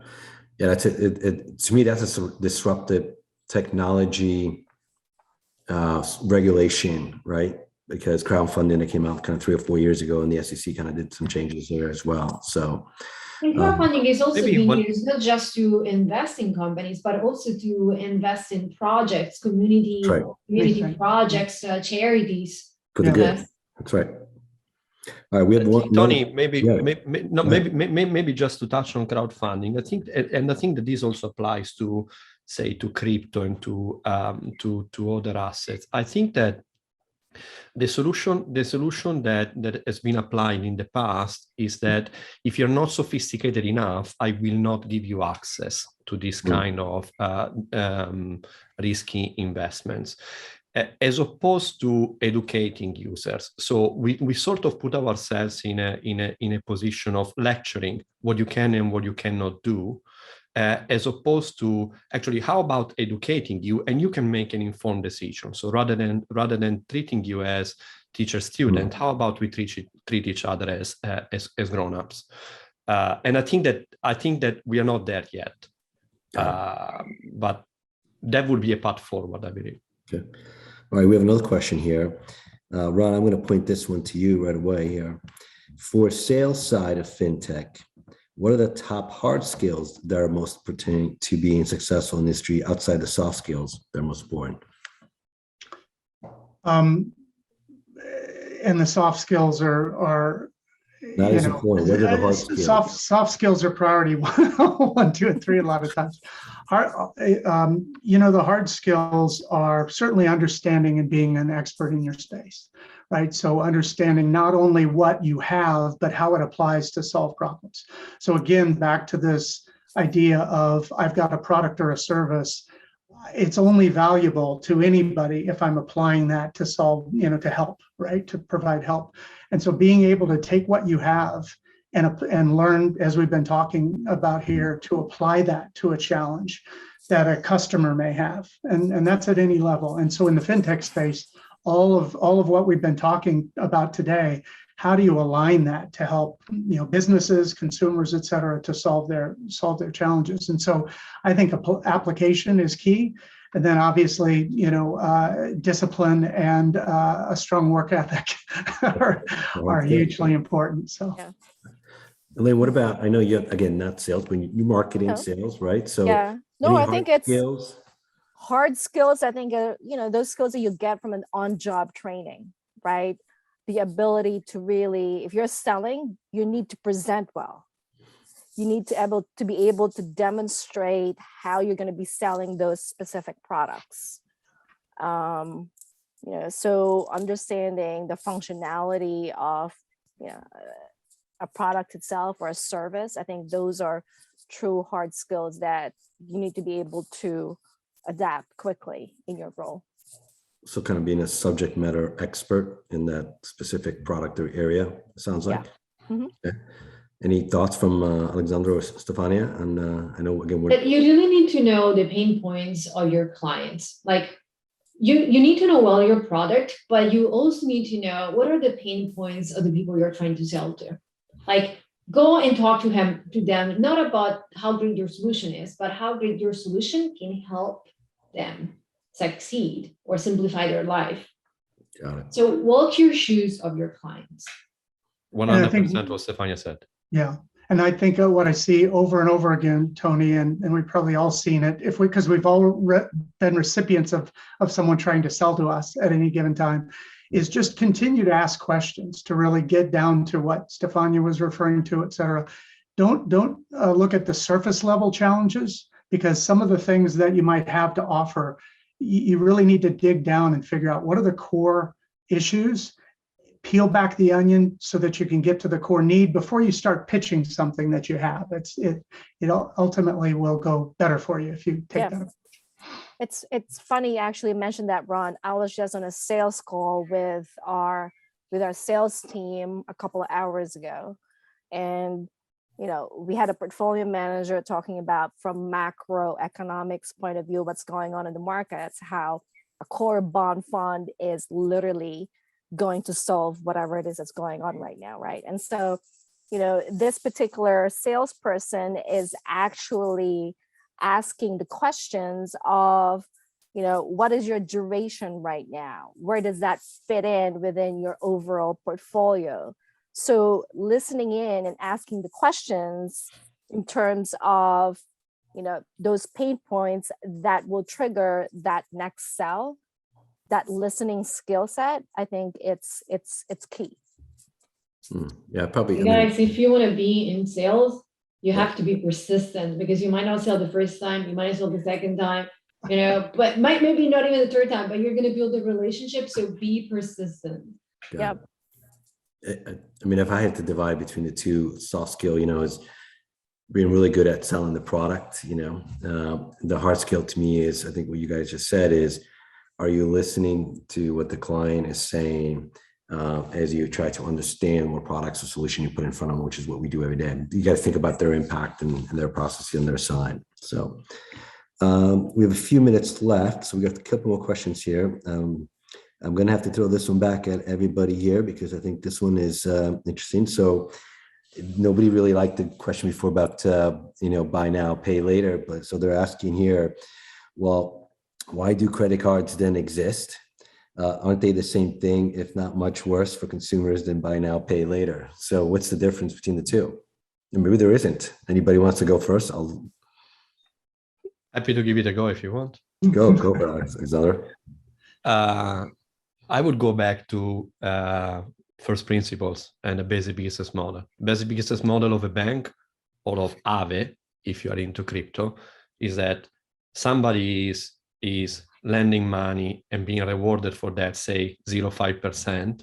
Yeah, that's it. To me, that's a disruptive technology regulation, right? Because crowdfunding, that came out kind of 3 or 4 years ago, and the SEC kind of did some changes there as well. So, and crowdfunding is also maybe being used not just to invest in companies, but also to invest in projects, community projects, charities. for the good. That's right. All right, we have one. Tony, maybe just to touch on crowdfunding. I think that this also applies to, say, to crypto and to other assets. I think that the solution that has been applied in the past is that if you're not sophisticated enough, I will not give you access to this kind of risky investments, as opposed to educating users. So we sort of put ourselves in a position of lecturing what you can and what you cannot do, as opposed to actually, how about educating you and you can make an informed decision. So rather than treating you as teacher student, how about we treat each other as grown-ups? And I think that we are not there yet, but that would be a path forward, I believe. Okay. All right, we have another question here. Ron, I'm going to point this one to you right away here. For sales side of FinTech, what are the top hard skills that are most pertaining to being successful in the industry outside the soft skills that are most important? And the soft skills are not as important. What are the hard skills? Soft skills are priority 1, 2, and 3 a lot of times. The hard skills are certainly understanding and being an expert in your space, right? So understanding not only what you have, but how it applies to solve problems. So again, back to this idea of I've got a product or a service. It's only valuable to anybody if I'm applying that to solve, to help, right? To provide help. And so being able to take what you have and learn, as we've been talking about here, to apply that to a challenge that a customer may have. And that's at any level. And so in the FinTech space, all of what we've been talking about today, how do you align that to help, businesses, consumers, et cetera, to solve their challenges? And so I think application is key. And then obviously, discipline and a strong work ethic are hugely important. So, yeah. Elaine, what about, I know you, again, not sales, but you marketing sales, right? So yeah, no, I think it's skills? Hard skills. I think, those skills that you get from an on-job training, right? The ability to really, if you're selling, you need to present well. You need to be able to demonstrate how you're going to be selling those specific products. So understanding the functionality of, a product itself or a service, I think those are true hard skills that you need to be able to adapt quickly in your role. So kind of being a subject matter expert in that specific product or area, it sounds like. Yeah. Mm-hmm. Okay. Any thoughts from Allesandro or Stefania? And I know, again, but you really need to know the pain points of your clients. Like you need to know well your product, but you also need to know what are the pain points of the people you're trying to sell to. Like go and talk to them, not about how great your solution is, but how great your solution can help them succeed or simplify their life. Got it. So walk your shoes of your clients. 100% what Stefania said. Yeah. And I think what I see over and over again, Tony, and we've probably all seen it, because we've all been recipients of someone trying to sell to us at any given time, is just continue to ask questions to really get down to what Stefania was referring to, et cetera. Don't look at the surface level challenges, because some of the things that you might have to offer, you really need to dig down and figure out what are the core issues. peel back the onion so that you can get to the core need before you start pitching something that you have. It ultimately will go better for you if you take that. It's funny you actually mentioned that, Ron. I was just on a sales call with our sales team a couple of hours ago, and we had a portfolio manager talking about, from macroeconomics point of view, what's going on in the markets, how a core bond fund is literally going to solve whatever it is that's going on right now, right? And so, this particular salesperson is actually asking the questions of, what is your duration right now? Where does that fit in within your overall portfolio? So listening in and asking the questions in terms of, those pain points that will trigger that next sell, that listening skill set, I think it's key. Yeah, probably. Guys, if you want to be in sales, you have to be persistent, because you might not sell the first time, you might sell the second time, but maybe not even the third time, but you're going to build a relationship. So be persistent. Yep. I mean, if I had to divide between the two, soft skill, is being really good at selling the product. The hard skill to me is, I think what you guys just said is, are you listening to what the client is saying as you try to understand what products or solution you put in front of them, which is what we do every day. You got to think about their impact and their process on their side. So we have a few minutes left, so we got a couple more questions here. I'm going to have to throw this one back at everybody here because I think this one is interesting. So nobody really liked the question before about, buy now, pay later. But so they're asking here, well, why do credit cards then exist? Aren't they the same thing, if not much worse for consumers than buy now, pay later? So what's the difference between the two? And maybe there isn't. Anybody wants to go first? I'll Happy to give it a go if you want. go for it, Alexandro. I would go back to first principles and a basic business model. Basic business model of a bank or of Aave, if you are into crypto, is that somebody is lending money and being rewarded for that, say 0.5%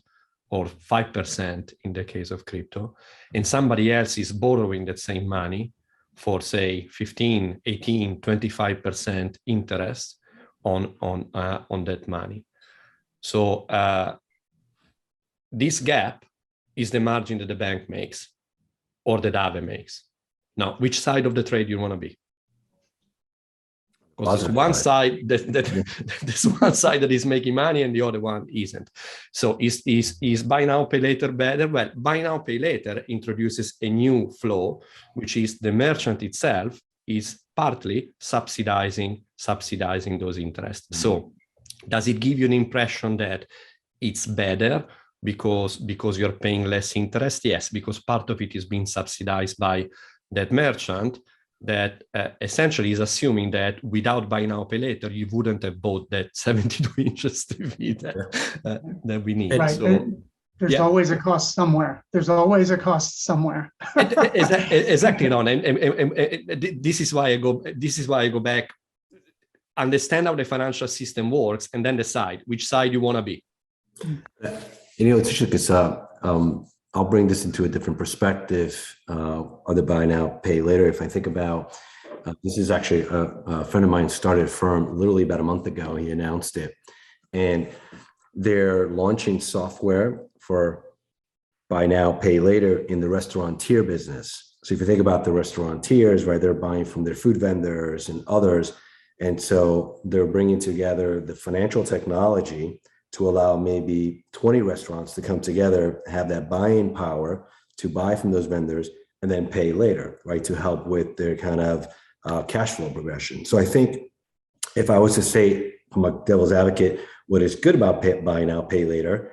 or 5% in the case of crypto, and somebody else is borrowing that same money for, say, 15, 18, 25% interest on that money. So this gap is the margin that the bank makes or that Aave makes. Now, which side of the trade you want to be? Because there's one side there's one side that is making money and the other one isn't. So is buy now, pay later better? Well, buy now, pay later introduces a new flow, which is the merchant itself is partly subsidizing those interests. Mm-hmm. So does it give you an impression that it's better because you're paying less interest? Yes, because part of it is being subsidized by that merchant that essentially is assuming that without buy now, pay later, you wouldn't have bought that 72 inches TV that we need. Right. So there's always a cost somewhere. There's always a cost somewhere. Exactly, Ron. And this is why I go back. Understand how the financial system works, and then decide which side you want to be. It's interesting because I'll bring this into a different perspective of the buy now, pay later. If I think about, this is actually a friend of mine started a firm literally about a month ago. He announced it, and they're launching software for buy now, pay later in the restaurateur business. So if you think about the restaurateurs, right, they're buying from their food vendors and others. And so they're bringing together the financial technology to allow maybe 20 restaurants to come together, have that buying power to buy from those vendors and then pay later, right, to help with their kind of cash flow progression. So I think if I was to say, I'm a devil's advocate, what is good about buy now, pay later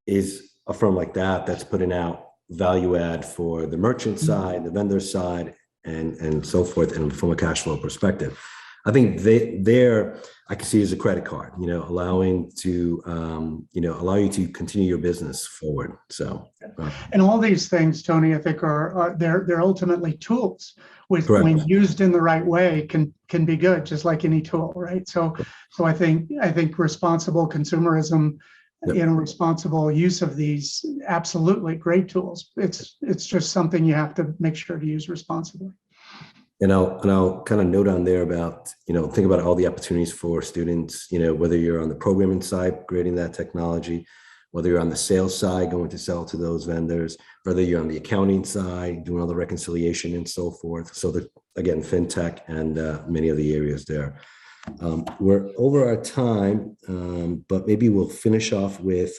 is a firm like that that's putting out value add for the merchant side, the vendor side, and so forth, and from a cash flow perspective. I think I can see as a credit card, allowing you to continue your business forward. So, and all these things, Tony, I think they're ultimately tools, which when used in the right way can be good, just like any tool, right? So I think responsible consumerism you know, responsible use of these, absolutely great tools. It's just something you have to make sure to use responsibly. And I'll kind of note on there about, you know, think about all the opportunities for students, you know, whether you're on the programming side, creating that technology, whether you're on the sales side, going to sell to those vendors, whether you're on the accounting side, doing all the reconciliation and so forth. So again, FinTech and many of the areas there. We're over our time, but maybe we'll finish off with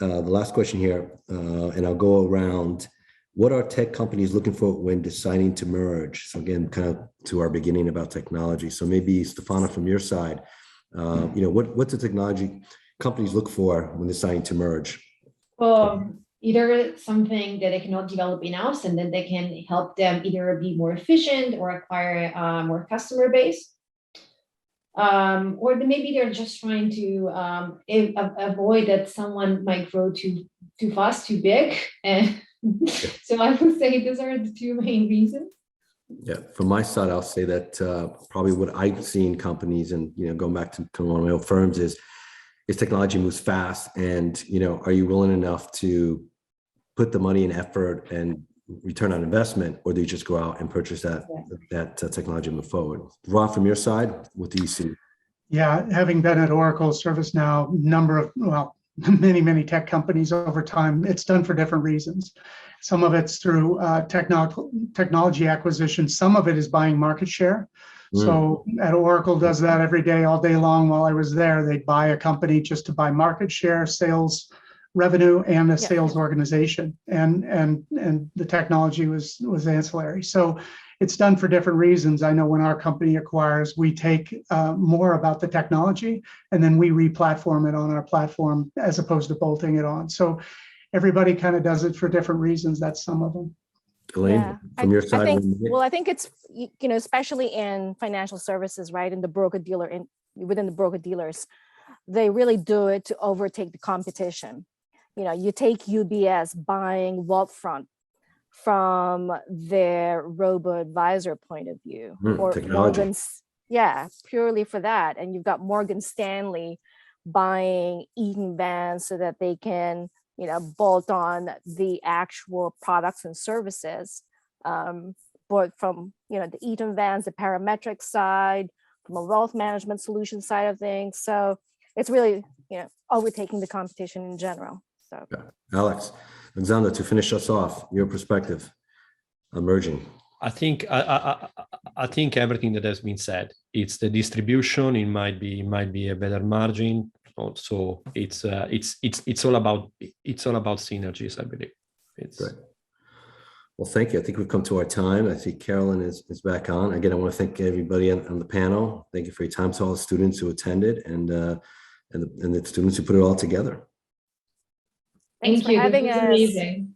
the last question here, and I'll go around. What are tech companies looking for when deciding to merge? So again, kind of to our beginning about technology. So maybe Stefania, from your side, you know, what's the technology companies look for when deciding to merge? Well, either something that they cannot develop in-house, and then they can help them either be more efficient or acquire more customer base. Or maybe they're just trying to avoid that someone might grow too fast, too big. And so I would say those are the two main reasons. Yeah, from my side, I'll say that probably what I've seen companies, and you know, going back to one of my own firms, is technology moves fast, and you know, are you willing enough to put the money and effort and return on investment, or do you just go out and purchase that technology and move forward? Ron, from your side, what do you see? Yeah, having been at Oracle, ServiceNow, many tech companies over time, it's done for different reasons. Some of it's through technology acquisition. Some of it is buying market share. So at Oracle does that every day, all day long. While I was there, they'd buy a company just to buy market share, sales revenue, and a sales organization. And the technology was ancillary. So it's done for different reasons. I know when our company acquires, we take more about the technology and then we re-platform it on our platform as opposed to bolting it on. So everybody kind of does it for different reasons. That's some of them. Elaine, from your side? I think it's, you know, especially in financial services, right? In the broker-dealer, within the broker-dealers, they really do it to overtake the competition. You know, you take UBS buying Wealthfront from their robo-advisor point of view, or technology. Purely for that. And you've got Morgan Stanley buying Eaton Vance so that they can, you know, bolt on the actual products and services, but from, you know, the Eaton Vance, the parametric side, from a wealth management solution side of things. So it's really, you know, overtaking the competition in general. So Alexandro, to finish us off, your perspective on merging. I think everything that has been said. It's the distribution. It might be a better margin. So it's all about synergies, I believe. Great. Well, thank you. I think we've come to our time. I see Carolyn is back on. Again, I want to thank everybody on the panel. Thank you for your time, to all the students who attended and the students who put it all together. Thanks for having us. Amazing.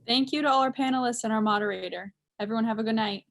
Thank you to all our panelists and our moderator. Everyone have a good night.